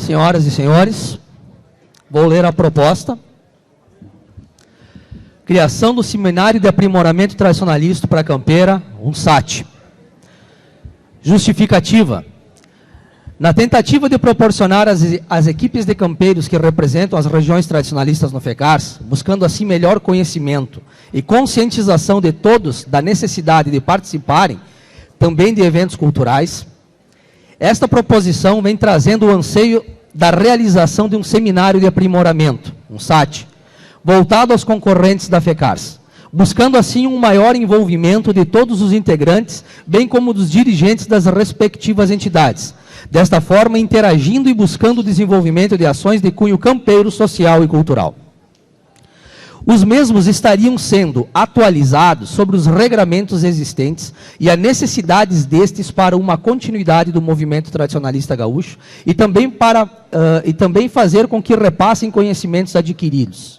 Senhoras e senhores, vou ler a proposta. Criação do Seminário de Aprimoramento Tradicionalista para Campeira, um SAT. Justificativa. Na tentativa de proporcionar às equipes de campeiros que representam as regiões tradicionalistas no FECARS, buscando assim melhor conhecimento e conscientização de todos da necessidade de participarem também de eventos culturais, esta proposição vem trazendo o anseio da realização de um seminário de aprimoramento, um SAT, voltado aos concorrentes da FECARS, buscando assim um maior envolvimento de todos os integrantes, bem como dos dirigentes das respectivas entidades. Desta forma, interagindo e buscando o desenvolvimento de ações de cunho campeiro, social e cultural. Os mesmos estariam sendo atualizados sobre os regramentos existentes e as necessidades destes para uma continuidade do movimento tradicionalista gaúcho e também fazer com que repassem conhecimentos adquiridos.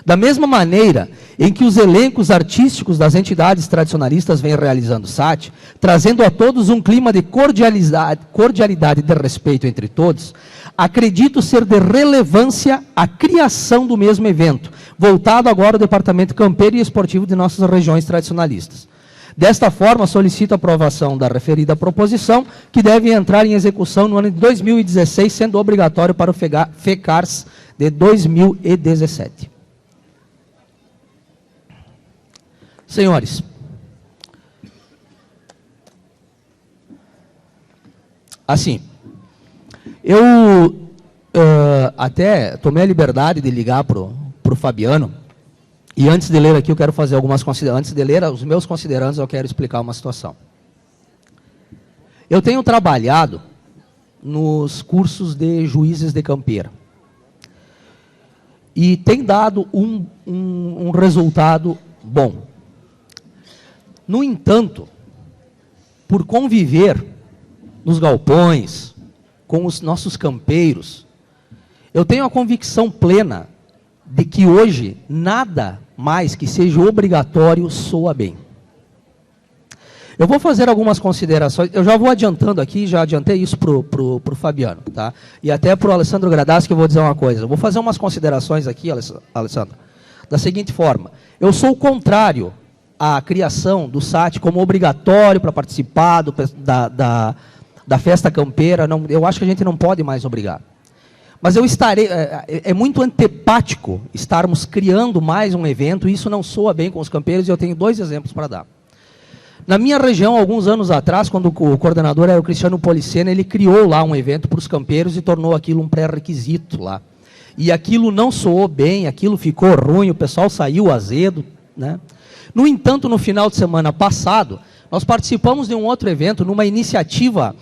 Da mesma maneira em que os elencos artísticos das entidades tradicionalistas vêm realizando SAT, trazendo a todos um clima de cordialidade e de respeito entre todos, acredito ser de relevância a criação do mesmo evento, voltado agora ao Departamento Campeiro e Esportivo de nossas regiões tradicionalistas. Desta forma, solicito a aprovação da referida proposição, que deve entrar em execução no ano de 2016, sendo obrigatório para o FECARS de 2017. Senhores, assim, eu até tomei a liberdade de ligar para o Fabiano, e antes de ler aqui eu quero fazer algumas considerações, antes de ler os meus considerandos eu quero explicar uma situação. Eu tenho trabalhado nos cursos de juízes de campeira, e tem dado um resultado bom. No entanto, por conviver nos galpões, com os nossos campeiros, eu tenho a convicção plena de que hoje nada mais que seja obrigatório soa bem. Eu vou fazer algumas considerações, eu já vou adiantando aqui, já adiantei isso para o Fabiano, tá? E até para o Alessandro Gradaschi que eu vou dizer uma coisa. Eu vou fazer umas considerações aqui, Alessandro, da seguinte forma. Eu sou o contrário à criação do SAT como obrigatório para participar da festa campeira. Não, eu acho que a gente não pode mais obrigar. Mas eu estarei, é muito antepático estarmos criando mais um evento, e isso não soa bem com os campeiros, e eu tenho 2 exemplos para dar. Na minha região, alguns anos atrás, quando o coordenador era o Cristiano Policena, ele criou lá um evento para os campeiros e tornou aquilo um pré-requisito lá. E aquilo não soou bem, aquilo ficou ruim, o pessoal saiu azedo, né? No entanto, no final de semana passado, nós participamos de um outro evento, numa iniciativa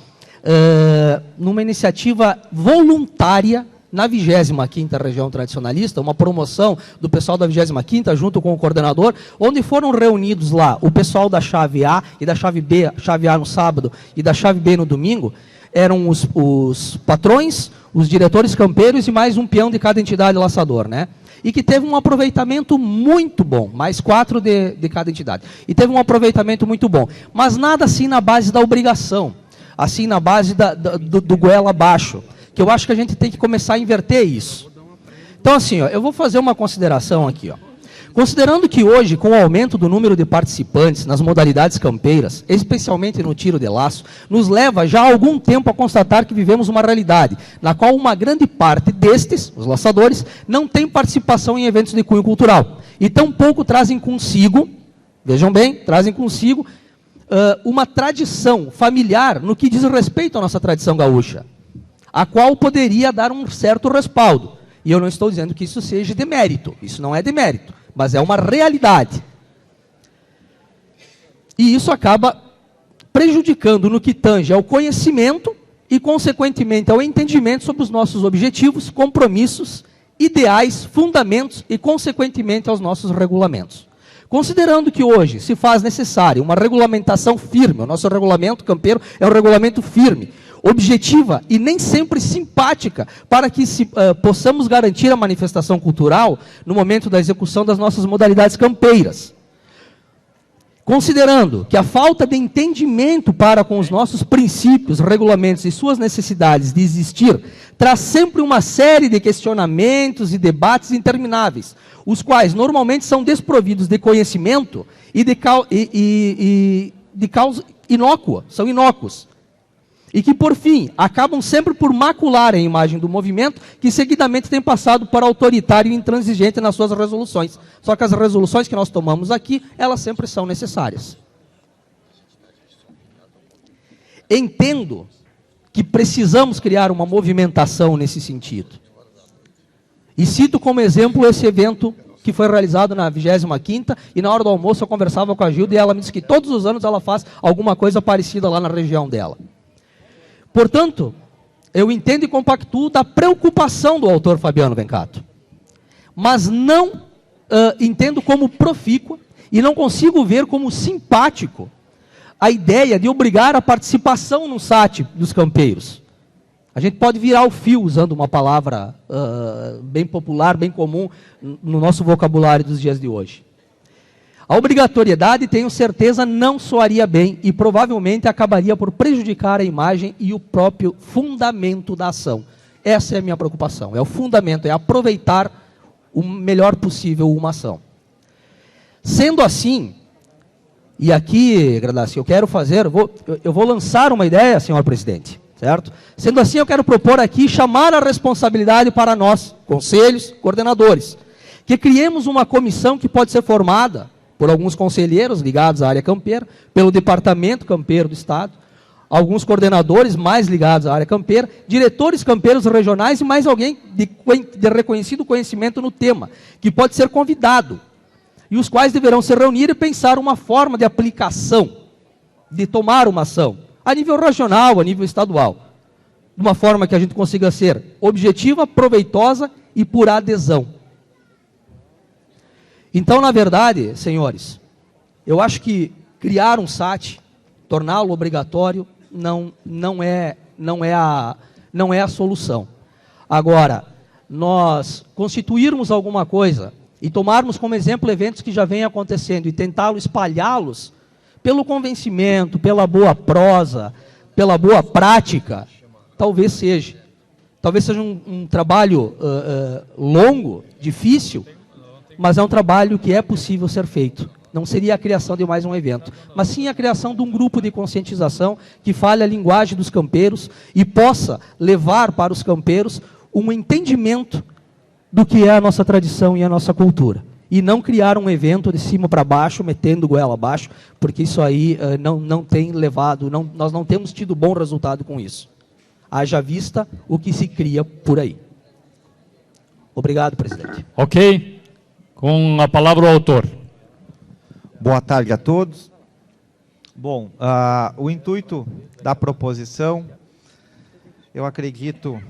voluntária na 25ª Região Tradicionalista, uma promoção do pessoal da 25ª, junto com o coordenador, onde foram reunidos lá o pessoal da chave A e da chave B, chave A no sábado e da chave B no domingo, eram os patrões, os diretores campeiros e mais um peão de cada entidade laçador, né? E que teve um aproveitamento muito bom, mais 4 de cada entidade. E teve um aproveitamento muito bom, mas nada assim na base da obrigação, assim na base do goela abaixo, que eu acho que a gente tem que começar a inverter isso. Então assim, ó, eu vou fazer uma consideração aqui, ó. Considerando que hoje, com o aumento do número de participantes nas modalidades campeiras, especialmente no tiro de laço, nos leva já há algum tempo a constatar que vivemos uma realidade, na qual uma grande parte destes, os laçadores, não tem participação em eventos de cunho cultural. E tampouco trazem consigo, vejam bem, trazem consigo uma tradição familiar no que diz respeito à nossa tradição gaúcha, a qual poderia dar um certo respaldo. E eu não estou dizendo que isso seja demérito, isso não é demérito, mas é uma realidade. E isso acaba prejudicando no que tange ao conhecimento e, consequentemente, ao entendimento sobre os nossos objetivos, compromissos, ideais, fundamentos e, consequentemente, aos nossos regulamentos. Considerando que hoje se faz necessária uma regulamentação firme, o nosso regulamento campeiro é um regulamento firme, objetiva e nem sempre simpática, para que possamos garantir a manifestação cultural no momento da execução das nossas modalidades campeiras. Considerando que a falta de entendimento para com os nossos princípios, regulamentos e suas necessidades de existir, traz sempre uma série de questionamentos e debates intermináveis, os quais normalmente são desprovidos de conhecimento e de causa inócua, são inócuos. E que, por fim, acabam sempre por macular a imagem do movimento, que seguidamente tem passado por autoritário e intransigente nas suas resoluções. Só que as resoluções que nós tomamos aqui, elas sempre são necessárias. Entendo que precisamos criar uma movimentação nesse sentido. E cito como exemplo esse evento que foi realizado na 25ª, e na hora do almoço eu conversava com a Gilda, e ela me disse que todos os anos ela faz alguma coisa parecida lá na região dela. Portanto, eu entendo e compactuo da preocupação do autor Fabiano Vencato, mas não entendo como profícua e não consigo ver como simpático a ideia de obrigar a participação no SAT dos campeiros. A gente pode virar o fio usando uma palavra bem popular, bem comum no nosso vocabulário dos dias de hoje. A obrigatoriedade, tenho certeza, não soaria bem e provavelmente acabaria por prejudicar a imagem e o próprio fundamento da ação. Essa é a minha preocupação, é o fundamento, é aproveitar o melhor possível uma ação. Sendo assim, e aqui, Gradassi, eu quero fazer, eu vou lançar uma ideia, senhor presidente, certo? Sendo assim, eu quero propor aqui, chamar a responsabilidade para nós, conselhos, coordenadores, que criemos uma comissão que pode ser formada por alguns conselheiros ligados à área campeira, pelo Departamento Campeiro do Estado, alguns coordenadores mais ligados à área campeira, diretores campeiros regionais e mais alguém de reconhecido conhecimento no tema, que pode ser convidado, e os quais deverão se reunir e pensar uma forma de aplicação, de tomar uma ação, a nível regional, a nível estadual, de uma forma que a gente consiga ser objetiva, proveitosa e por adesão. Então, na verdade, senhores, eu acho que criar um SAT, torná-lo obrigatório, não é a solução. Agora, nós constituirmos alguma coisa e tomarmos como exemplo eventos que já vêm acontecendo e tentá-los espalhá-los pelo convencimento, pela boa prosa, pela boa prática, talvez seja. Talvez seja um trabalho longo, difícil, mas é um trabalho que é possível ser feito. Não seria a criação de mais um evento, mas sim a criação de um grupo de conscientização que fale a linguagem dos campeiros e possa levar para os campeiros um entendimento do que é a nossa tradição e a nossa cultura. E não criar um evento de cima para baixo, metendo goela abaixo, porque isso aí não tem levado, nós não temos tido bom resultado com isso. Haja vista o que se cria por aí. Obrigado, presidente. Ok. Com a palavra o autor. Boa tarde a todos. Bom, o intuito da proposição, eu acredito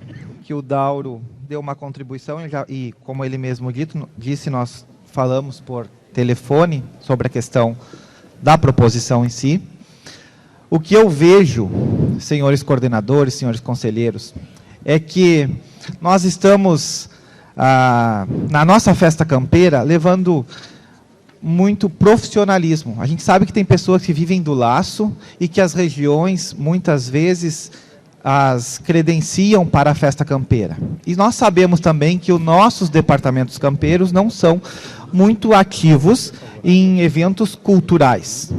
que o Dauro deu uma contribuição e como ele mesmo disse, nós falamos por telefone sobre a questão da proposição em si. O que eu vejo, senhores coordenadores, senhores conselheiros, é que nós estamos na nossa festa campeira, levando muito profissionalismo. A gente sabe que tem pessoas que vivem do laço e que as regiões, muitas vezes, as credenciam para a festa campeira. E nós sabemos também que os nossos departamentos campeiros não são muito ativos em eventos culturais.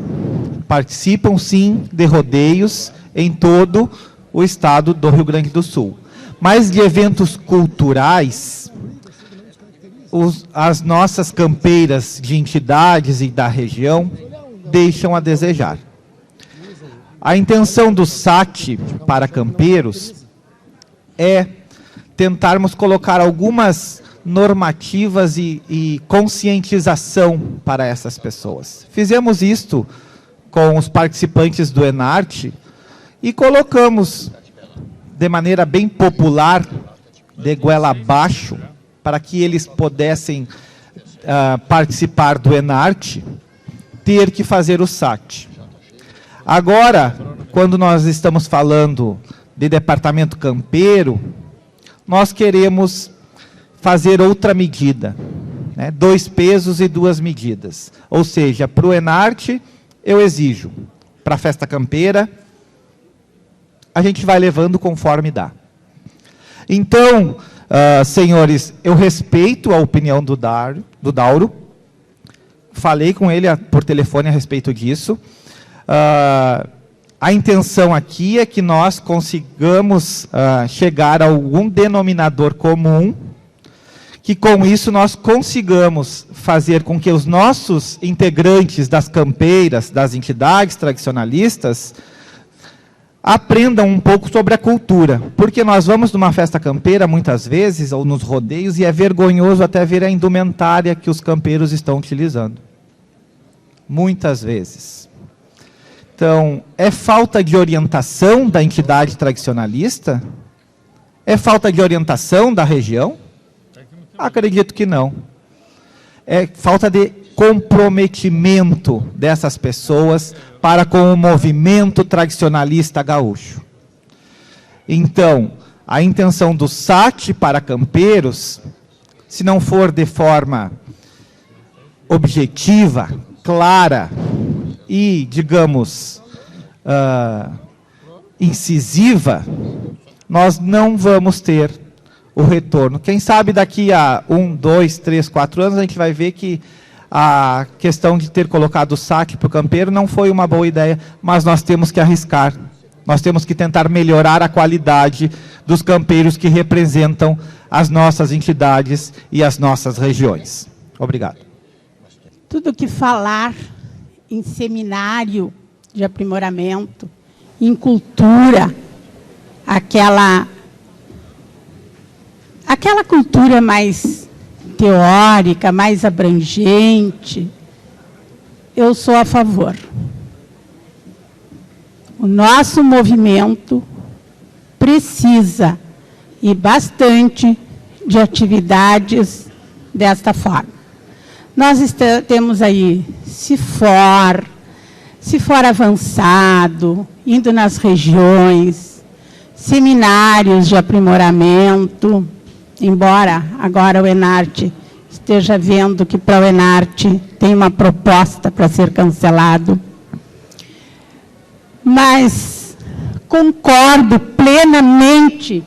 Participam, sim, de rodeios em todo o estado do Rio Grande do Sul. Mas de eventos culturais, as nossas campeiras de entidades e da região deixam a desejar. A intenção do SAT para campeiros é tentarmos colocar algumas normativas e conscientização para essas pessoas. Fizemos isto com os participantes do Enarte e colocamos de maneira bem popular, de goela abaixo, para que eles pudessem participar do Enarte, ter que fazer o SAT. Agora, quando nós estamos falando de departamento campeiro, nós queremos fazer outra medida, né? 2 pesos e 2 medidas. Ou seja, para o Enarte, eu exijo. Para a festa campeira, a gente vai levando conforme dá. Então, senhores, eu respeito a opinião do Dauro. Falei com ele por telefone a respeito disso. A intenção aqui é que nós consigamos chegar a algum denominador comum, que com isso nós consigamos fazer com que os nossos integrantes das campeiras, das entidades tradicionalistas, aprendam um pouco sobre a cultura. Porque nós vamos numa festa campeira, muitas vezes, ou nos rodeios, e é vergonhoso até ver a indumentária que os campeiros estão utilizando. Muitas vezes. Então, é falta de orientação da entidade tradicionalista? É falta de orientação da região? Acredito que não. É falta de comprometimento dessas pessoas para com o movimento tradicionalista gaúcho. Então, a intenção do SAT para campeiros, se não for de forma objetiva, clara e, digamos, incisiva, nós não vamos ter o retorno. Quem sabe daqui a 1, 2, 3, 4 anos a gente vai ver que a questão de ter colocado o saque para o campeiro não foi uma boa ideia, mas nós temos que arriscar. Nós temos que tentar melhorar a qualidade dos campeiros que representam as nossas entidades e as nossas regiões. Obrigado. Tudo que falar em seminário de aprimoramento, em cultura, aquela cultura mais teórica, mais abrangente, eu sou a favor. O nosso movimento precisa, e bastante, de atividades desta forma. Nós temos aí, se for avançado, indo nas regiões, seminários de aprimoramento, embora agora o Enarte esteja vendo que para o Enarte tem uma proposta para ser cancelado. Mas concordo plenamente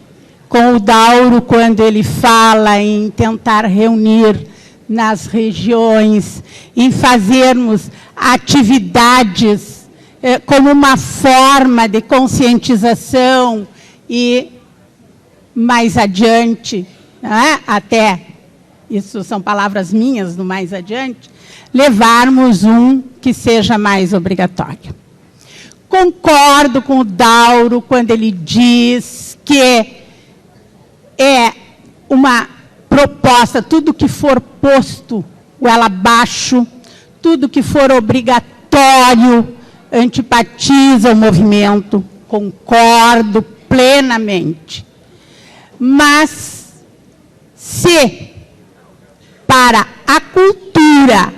com o Dauro quando ele fala em tentar reunir nas regiões, em fazermos atividades como uma forma de conscientização e, mais adiante, até, isso são palavras minhas, no mais adiante, levarmos um que seja mais obrigatório. Concordo com o Dauro quando ele diz que é uma proposta, tudo que for posto goela abaixo, tudo que for obrigatório, antipatiza o movimento, concordo plenamente. Mas, se para a cultura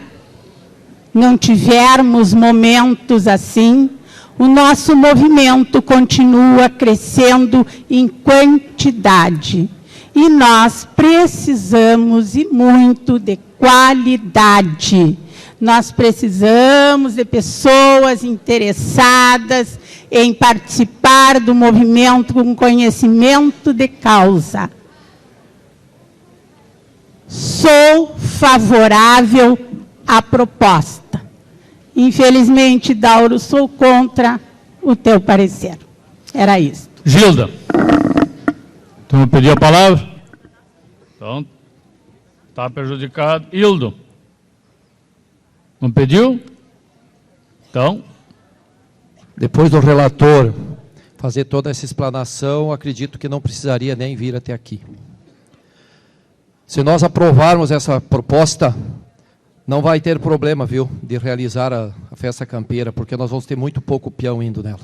não tivermos momentos assim, o nosso movimento continua crescendo em quantidade. E nós precisamos, e muito, de qualidade. Nós precisamos de pessoas interessadas em participar do movimento com conhecimento de causa. Sou favorável à proposta. Infelizmente, Dauro, sou contra o teu parecer. Era isso. Gilda. Tu não pediu a palavra? Então, está prejudicado. Hildo. Não pediu? Então. Depois do relator fazer toda essa explanação, acredito que não precisaria nem vir até aqui. Se nós aprovarmos essa proposta, não vai ter problema, viu, de realizar a festa campeira, porque nós vamos ter muito pouco peão indo nela.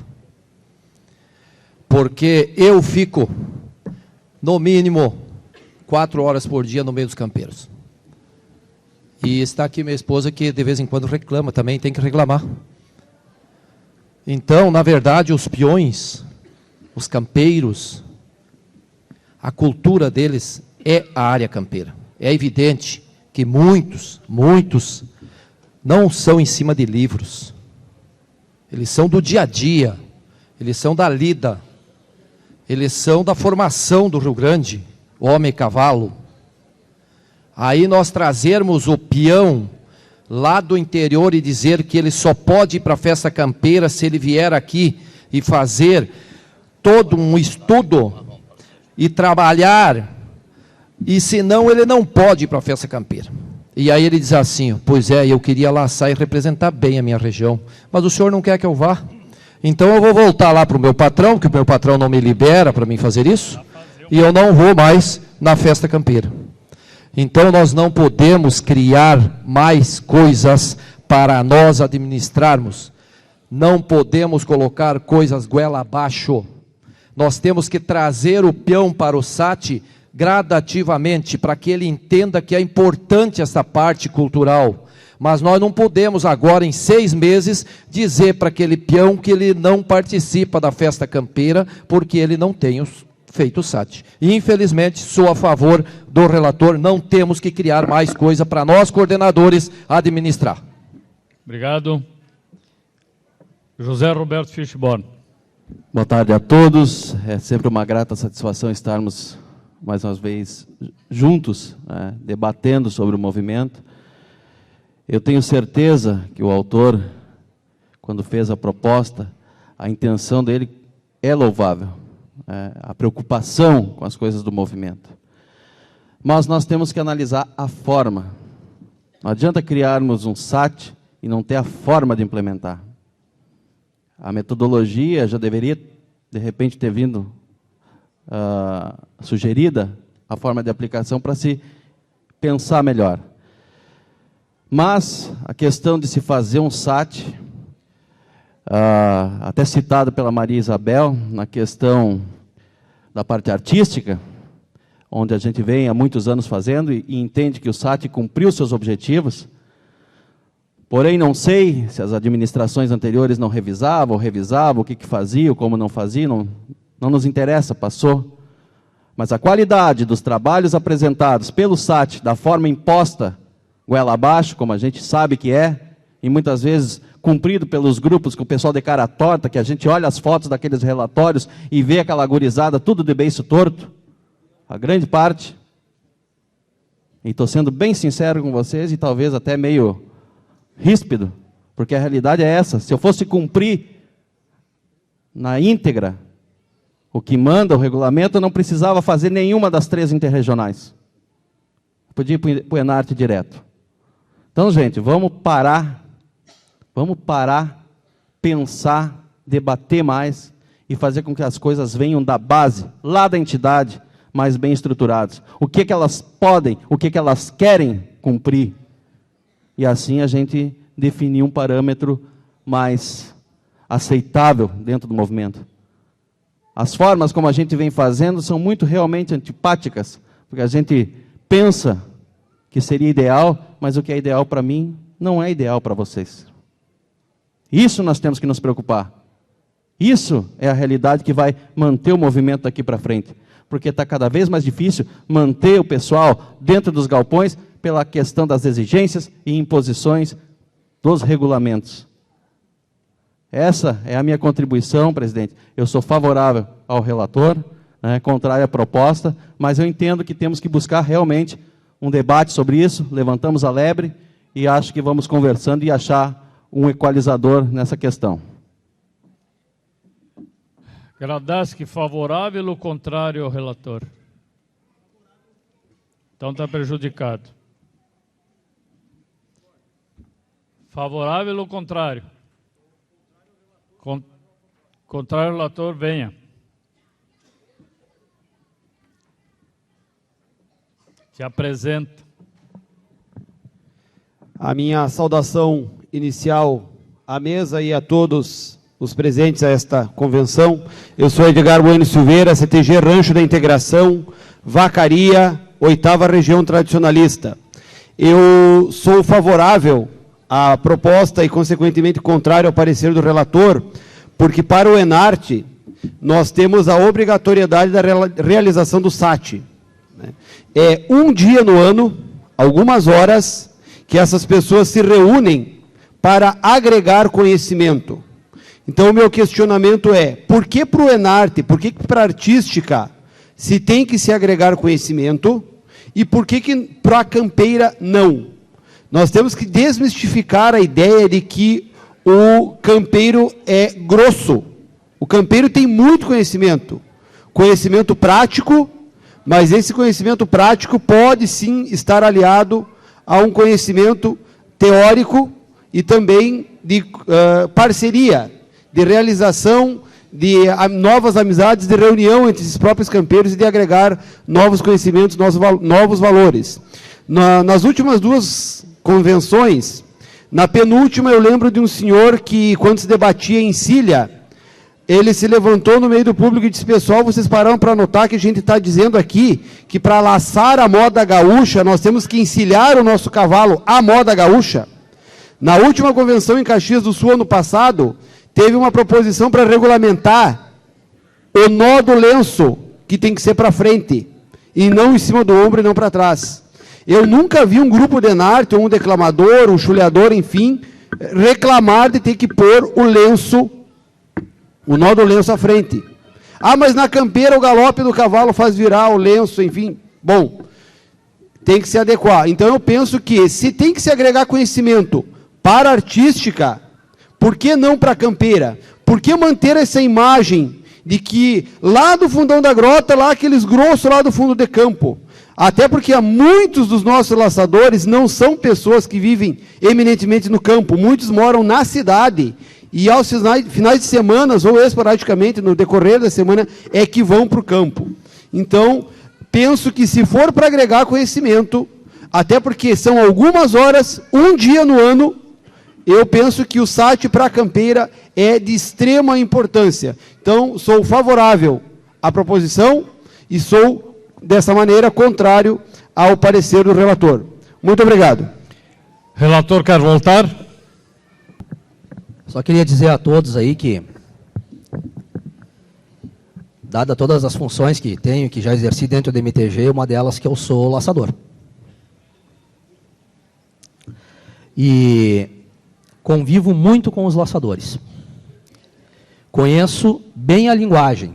Porque eu fico, no mínimo, 4 horas por dia no meio dos campeiros. E está aqui minha esposa que de vez em quando reclama, também tem que reclamar. Então, na verdade, os peões, os campeiros, a cultura deles é a área campeira. É evidente que muitos não são em cima de livros. eles são do dia a dia, eles são da lida, eles são da formação do Rio Grande, homem e cavalo. Aí nós trazermos o peão lá do interior e dizer que ele só pode ir para a festa campeira se ele vier aqui e fazer todo um estudo e trabalhar, e senão ele não pode ir para a festa campeira. E aí ele diz assim, pois é, eu queria laçar e representar bem a minha região, mas o senhor não quer que eu vá? Então eu vou voltar lá para o meu patrão, que o meu patrão não me libera para mim fazer isso, e eu não vou mais na festa campeira. Então nós não podemos criar mais coisas para nós administrarmos. Não podemos colocar coisas goela abaixo. Nós temos que trazer o peão para o SAT gradativamente, para que ele entenda que é importante essa parte cultural. Mas nós não podemos agora, em 6 meses, dizer para aquele peão que ele não participa da festa campeira, porque ele não tem feito o SAT. E, infelizmente, sou a favor do relator, não temos que criar mais coisa para nós, coordenadores, administrar. Obrigado. José Roberto Fischborn. Boa tarde a todos. É sempre uma grata satisfação estarmos mais uma vez juntos, debatendo sobre o movimento. Eu tenho certeza que o autor, quando fez a proposta, a intenção dele é louvável, a preocupação com as coisas do movimento. Mas nós temos que analisar a forma. Não adianta criarmos um SAT e não ter a forma de implementar. A metodologia já deveria, de repente, ter vindo sugerida, a forma de aplicação para se pensar melhor. Mas a questão de se fazer um SAT, até citado pela Maria Isabel, na questão da parte artística, onde a gente vem há muitos anos fazendo e entende que o SAT cumpriu seus objetivos, porém não sei se as administrações anteriores não revisavam, o que faziam, como não faziam, não nos interessa, passou. Mas a qualidade dos trabalhos apresentados pelo SAT, da forma imposta, goela abaixo, como a gente sabe que é, e muitas vezes cumprido pelos grupos com o pessoal de cara torta, que a gente olha as fotos daqueles relatórios e vê aquela gurizada tudo de beiço torto, a grande parte, e estou sendo bem sincero com vocês, e talvez até meio ríspido, porque a realidade é essa. Se eu fosse cumprir na íntegra o que manda o regulamento, eu não precisava fazer nenhuma das 3 interregionais. Podia ir para o Enarte direto. Então, gente, vamos parar, pensar, debater mais e fazer com que as coisas venham da base, lá da entidade, mais bem estruturadas. O que elas podem, o que elas querem cumprir. E assim a gente definir um parâmetro mais aceitável dentro do movimento. As formas como a gente vem fazendo são muito realmente antipáticas, porque a gente pensa que seria ideal, mas o que é ideal para mim não é ideal para vocês. Isso nós temos que nos preocupar. Isso é a realidade que vai manter o movimento daqui para frente, porque está cada vez mais difícil manter o pessoal dentro dos galpões pela questão das exigências e imposições dos regulamentos. Essa é a minha contribuição, presidente. Eu sou favorável ao relator, contrário à proposta, mas eu entendo que temos que buscar realmente um debate sobre isso, levantamos a lebre e acho que vamos conversando e achar um equalizador nessa questão. Gradaski, favorável ou contrário ao relator? Então está prejudicado. Favorável ou contrário? Contrário ao relator, venha. Se apresenta. A minha saudação inicial à mesa e a todos os presentes a esta convenção. Eu sou Edgar Bueno Silveira, CTG Rancho da Integração, Vacaria, 8ª Região Tradicionalista. Eu sou favorável à proposta e, consequentemente, contrário ao parecer do relator, porque para o Enarte nós temos a obrigatoriedade da realização do SAT. É um dia no ano, algumas horas, que essas pessoas se reúnem para agregar conhecimento. Então, o meu questionamento é, por que para o Enarte, por que para a artística se tem que se agregar conhecimento e por que para a campeira não? Nós temos que desmistificar a ideia de que o campeiro é grosso. O campeiro tem muito conhecimento prático, mas esse conhecimento prático pode sim estar aliado a um conhecimento teórico e também de parceria, de realização de novas amizades, de reunião entre esses próprios campeiros e de agregar novos conhecimentos, novos valores. Nas últimas 2 convenções, na penúltima eu lembro de um senhor que, quando se debatia em Encilha, ele se levantou no meio do público e disse, pessoal, vocês pararam para notar que a gente está dizendo aqui que para laçar a moda gaúcha, nós temos que encilhar o nosso cavalo à moda gaúcha? Na última convenção em Caxias do Sul, ano passado, teve uma proposição para regulamentar o nó do lenço, que tem que ser para frente, e não em cima do ombro e não para trás. Eu nunca vi um grupo de Enarte, ou um declamador, um chuleador, enfim, reclamar de ter que pôr o lenço, o nó do lenço à frente. Ah, mas na campeira o galope do cavalo faz virar o lenço, enfim. Bom, tem que se adequar. Então eu penso que se tem que se agregar conhecimento para a artística, por que não para a campeira? Por que manter essa imagem de que lá do fundão da grota, lá aqueles grossos lá do fundo de campo? Até porque muitos dos nossos laçadores não são pessoas que vivem eminentemente no campo, muitos moram na cidade, e aos finais de semana, ou esporadicamente, no decorrer da semana, é que vão para o campo. Então, penso que se for para agregar conhecimento, até porque são algumas horas, um dia no ano, eu penso que o SAT para a campeira é de extrema importância. Então, sou favorável à proposição e sou, dessa maneira, contrário ao parecer do relator. Muito obrigado. Relator quer voltar? Só queria dizer a todos aí que, dada todas as funções que tenho, que já exerci dentro do MTG, uma delas que eu sou laçador. E convivo muito com os laçadores. Conheço bem a linguagem.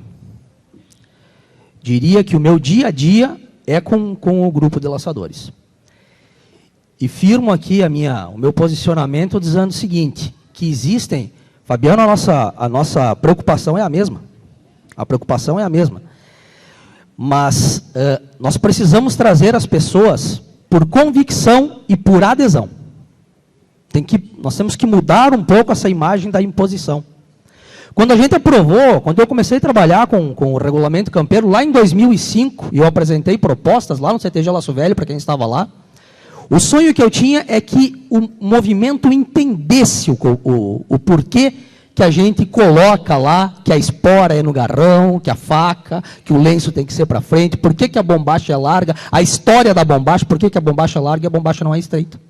Diria que o meu dia a dia é com o grupo de laçadores. E firmo aqui o meu posicionamento dizendo o seguinte, que existem, Fabiano, a nossa preocupação é a mesma. A preocupação é a mesma. Mas nós precisamos trazer as pessoas por convicção e por adesão. Nós temos que mudar um pouco essa imagem da imposição. Quando a gente aprovou, quando eu comecei a trabalhar com o regulamento campeiro, lá em 2005, e eu apresentei propostas lá no CTG Laço Velho, para quem estava lá, o sonho que eu tinha é que o movimento entendesse o porquê que a gente coloca lá, que a espora é no garrão, que a faca, que o lenço tem que ser para frente, por que a bombacha é larga, a história da bombacha, por que a bombacha é larga e a bombacha não é estreita.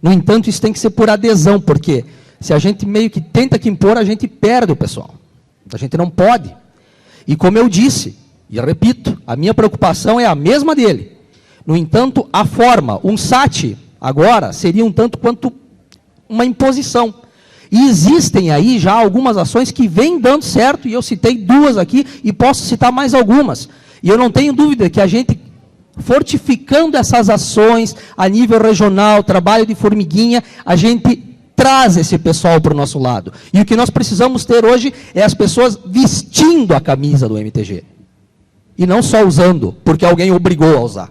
No entanto, isso tem que ser por adesão, porque se a gente meio que tenta que impor, a gente perde o pessoal. A gente não pode. E como eu disse, e repito, a minha preocupação é a mesma dele. No entanto, a forma, um SAT, agora, seria um tanto quanto uma imposição. E existem aí já algumas ações que vêm dando certo, e eu citei 2 aqui, e posso citar mais algumas. E eu não tenho dúvida que a gente, fortificando essas ações a nível regional, trabalho de formiguinha, a gente traz esse pessoal para o nosso lado. E o que nós precisamos ter hoje é as pessoas vestindo a camisa do MTG. E não só usando, porque alguém obrigou a usar.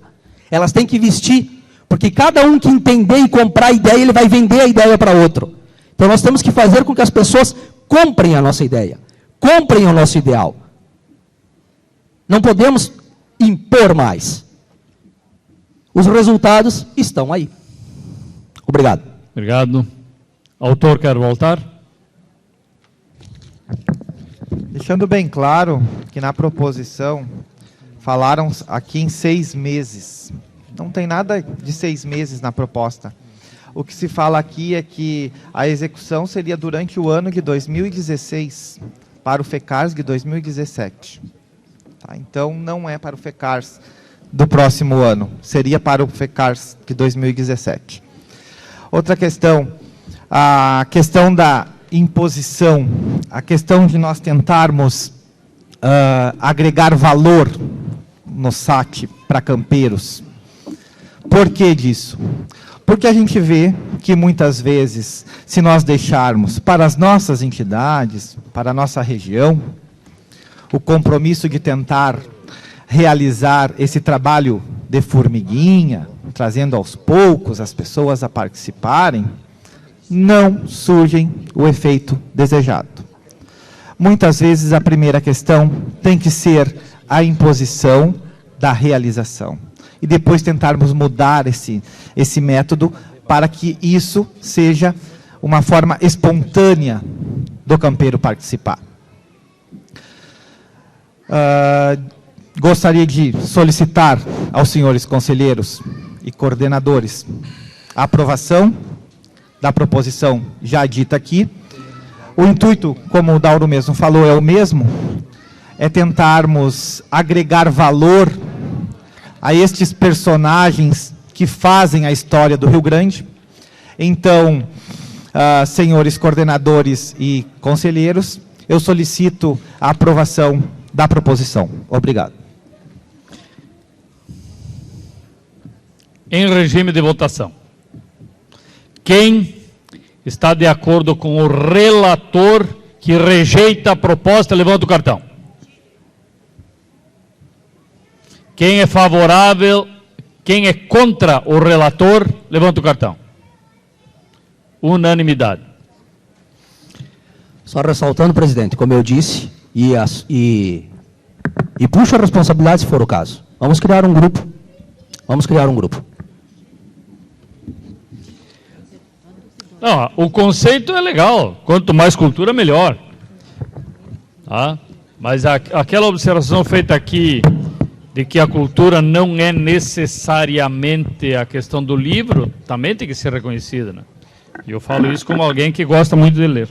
Elas têm que vestir, porque cada um que entender e comprar a ideia, ele vai vender a ideia para outro. Então nós temos que fazer com que as pessoas comprem a nossa ideia, comprem o nosso ideal. Não podemos impor mais. Os resultados estão aí. Obrigado. Obrigado. Autor quer voltar? Deixando bem claro que na proposição falaram aqui em 6 meses. Não tem nada de 6 meses na proposta. O que se fala aqui é que a execução seria durante o ano de 2016, para o FECARS de 2017. Tá? Então, não é para o FECARS do próximo ano, seria para o FECARS de 2017. Outra questão, a questão da imposição. a questão de nós tentarmos agregar valor no SAC para campeiros. Por que disso? Porque a gente vê que muitas vezes, se nós deixarmos para as nossas entidades, para a nossa região, o compromisso de tentar realizar esse trabalho de formiguinha, trazendo aos poucos as pessoas a participarem, não surgem o efeito desejado. Muitas vezes a primeira questão tem que ser a imposição da realização. E depois tentarmos mudar esse método para que isso seja uma forma espontânea do campeiro participar. Gostaria de solicitar aos senhores conselheiros e coordenadores a aprovação da proposição já dita aqui. O intuito, como o Dauro mesmo falou, é o mesmo, é tentarmos agregar valor a estes personagens que fazem a história do Rio Grande. Então, senhores coordenadores e conselheiros, eu solicito a aprovação da proposição. Obrigado. Em regime de votação. Quem está de acordo com o relator que rejeita a proposta, levanta o cartão. Quem é favorável, quem é contra o relator, levanta o cartão. Unanimidade. Só ressaltando, presidente, como eu disse, e puxo a responsabilidade se for o caso. Vamos criar um grupo. Vamos criar um grupo. Não, o conceito é legal. Quanto mais cultura, melhor. Tá? Mas aquela observação feita aqui de que a cultura não é necessariamente a questão do livro, também tem que ser reconhecida, né? E eu falo isso como alguém que gosta muito de ler.